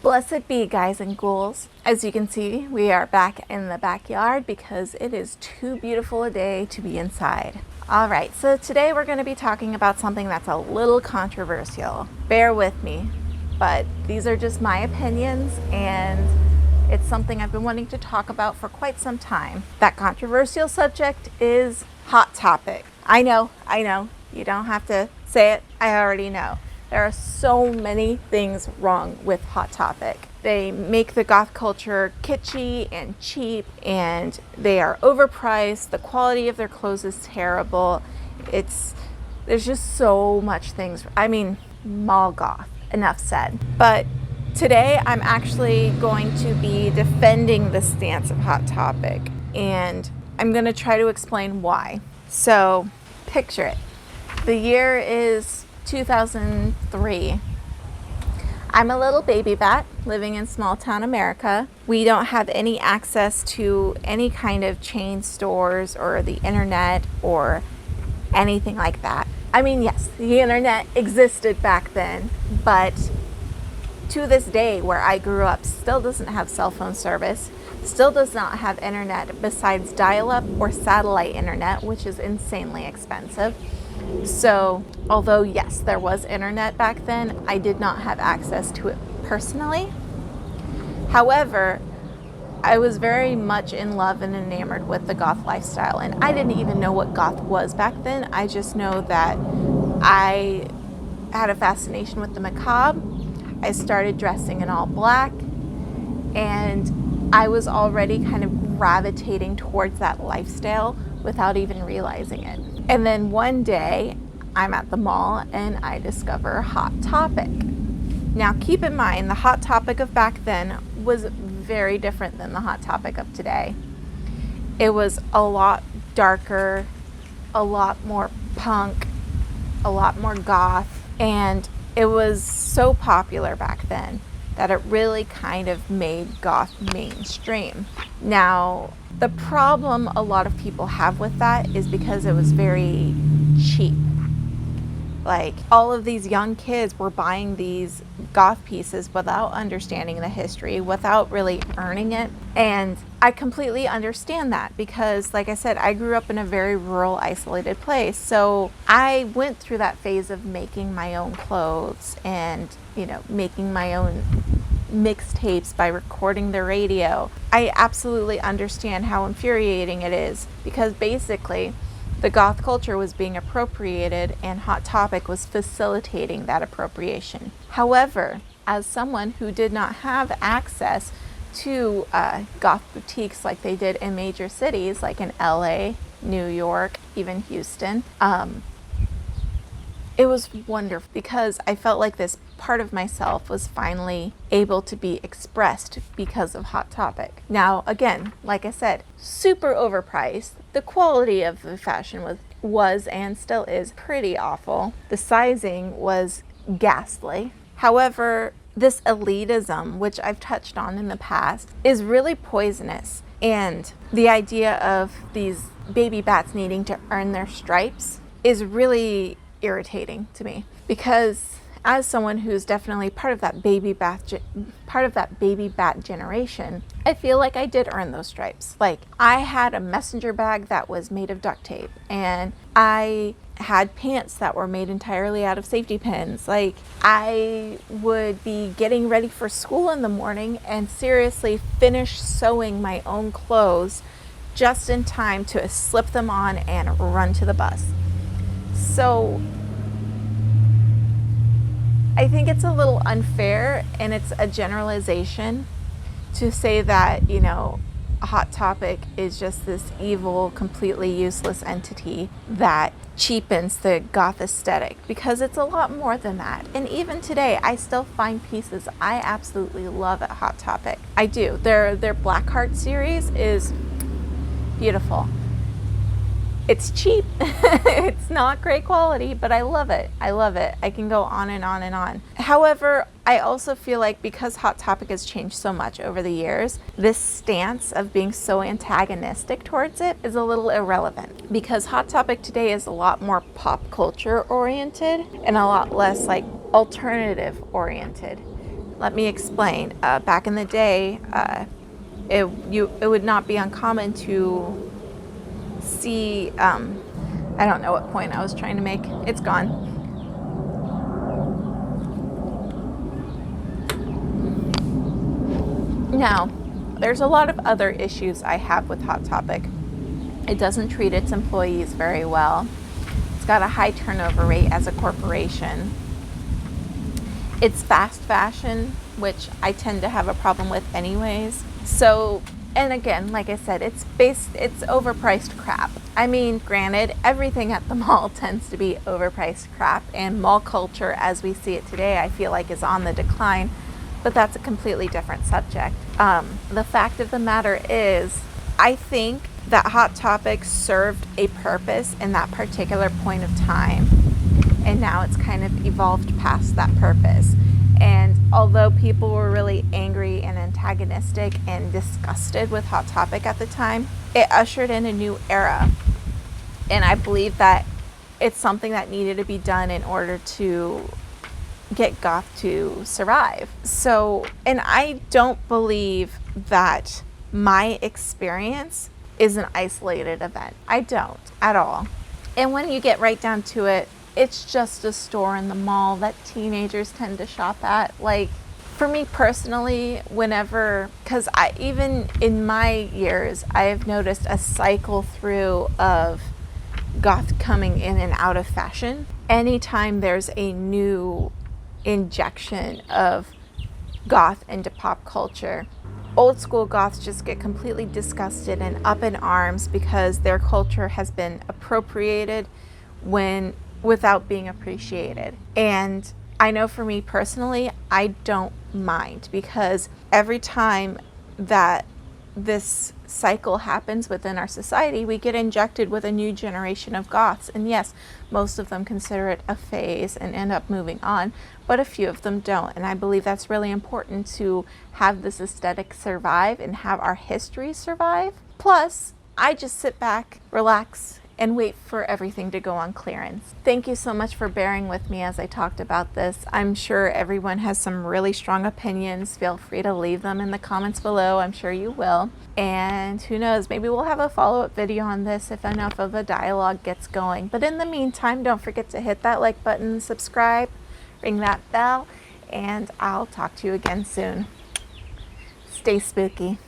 Blessed be, guys and ghouls. As you can see, we are back in the backyard because it is too beautiful a day to be inside. All right, so today we're going to be talking about something that's a little controversial. Bear with me, but these are just my opinions and it's something I've been wanting to talk about for quite some time. That controversial subject is Hot Topic. I know, you don't have to say it, I already know. There are so many things wrong with Hot Topic. They make the goth culture kitschy and cheap, and they are overpriced. The quality of their clothes is terrible. There's just so much things. I mean, mall goth, enough said. But today I'm actually going to be defending the stance of Hot Topic, and I'm going to try to explain why. So picture it. The year is 2003. I'm a little baby bat living in small town America. We don't have any access to any kind of chain stores or the internet or anything like that. I mean, yes, the internet existed back then, but to this day where I grew up still doesn't have cell phone service, still does not have internet besides dial-up or satellite internet, which is insanely expensive. So, although yes, there was internet back then, I did not have access to it personally. However, I was very much in love and enamored with the goth lifestyle, and I didn't even know what goth was back then. I just know that I had a fascination with the macabre. I started dressing in all black, and I was already kind of gravitating towards that lifestyle without even realizing it. And then one day I'm at the mall and I discover Hot Topic. Now keep in mind, the Hot Topic of back then was very different than the Hot Topic of today. It was a lot darker, a lot more punk, a lot more goth, and it was so popular back then that it really kind of made goth mainstream. Now, the problem a lot of people have with that is because it was very cheap. Like, all of these young kids were buying these goth pieces without understanding the history, without really earning it. And I completely understand that because, like I said, I grew up in a very rural, isolated place. So I went through that phase of making my own clothes and, making my own mixtapes by recording the radio. I absolutely understand how infuriating it is because basically the goth culture was being appropriated and Hot Topic was facilitating that appropriation. However, as someone who did not have access to goth boutiques like they did in major cities like in LA, New York, even Houston, it was wonderful because I felt like this part of myself was finally able to be expressed because of Hot Topic. Now, again, like I said, super overpriced. The quality of the fashion was and still is pretty awful. The sizing was ghastly. However, this elitism, which I've touched on in the past, is really poisonous. And the idea of these baby bats needing to earn their stripes is really irritating to me because as someone who's definitely part of that baby bat generation, I feel like I did earn those stripes. Like, I had a messenger bag that was made of duct tape, and I had pants that were made entirely out of safety pins. Like, I would be getting ready for school in the morning and seriously finish sewing my own clothes just in time to slip them on and run to the bus. So I think it's a little unfair and it's a generalization to say that, Hot Topic is just this evil, completely useless entity that cheapens the goth aesthetic, because it's a lot more than that. And even today, I still find pieces I absolutely love at Hot Topic. I do. Their Blackheart series is beautiful. It's cheap. It's not great quality, but I love it. I can go on and on and on. However, I also feel like because Hot Topic has changed so much over the years, this stance of being so antagonistic towards it is a little irrelevant, because Hot Topic today is a lot more pop culture oriented and a lot less like alternative oriented. let me explain. Back in the day, it would not be uncommon to see, I don't know what point I was trying to make. It's gone. Now, there's a lot of other issues I have with Hot Topic. It doesn't treat its employees very well. It's got a high turnover rate as a corporation. It's fast fashion, which I tend to have a problem with anyways. So, and again, like I said, it's overpriced crap. I mean, granted, everything at the mall tends to be overpriced crap, and mall culture as we see it today, I feel like is on the decline, but that's a completely different subject. The fact of the matter is, I think that Hot Topic served a purpose in that particular point of time, and now it's kind of evolved past that purpose. And although people were really angry and antagonistic and disgusted with Hot Topic at the time, it ushered in a new era. And I believe that it's something that needed to be done in order to get goth to survive. So, and I don't believe that my experience is an isolated event. I don't at all. And when you get right down to it, it's just a store in the mall that teenagers tend to shop at. Like, for me personally, because even in my years, I have noticed a cycle through of goth coming in and out of fashion. Anytime there's a new injection of goth into pop culture, old school goths just get completely disgusted and up in arms because their culture has been appropriated without being appreciated. And I know for me personally, I don't mind, because every time that this cycle happens within our society, we get injected with a new generation of goths. And yes, most of them consider it a phase and end up moving on, but a few of them don't. And I believe that's really important to have this aesthetic survive and have our history survive. Plus, I just sit back, relax, and wait for everything to go on clearance. Thank you so much for bearing with me as I talked about this. I'm sure everyone has some really strong opinions. Feel free to leave them in the comments below. I'm sure you will. And who knows, maybe we'll have a follow-up video on this if enough of a dialogue gets going. But in the meantime, don't forget to hit that like button, subscribe, ring that bell, and I'll talk to you again soon. Stay spooky.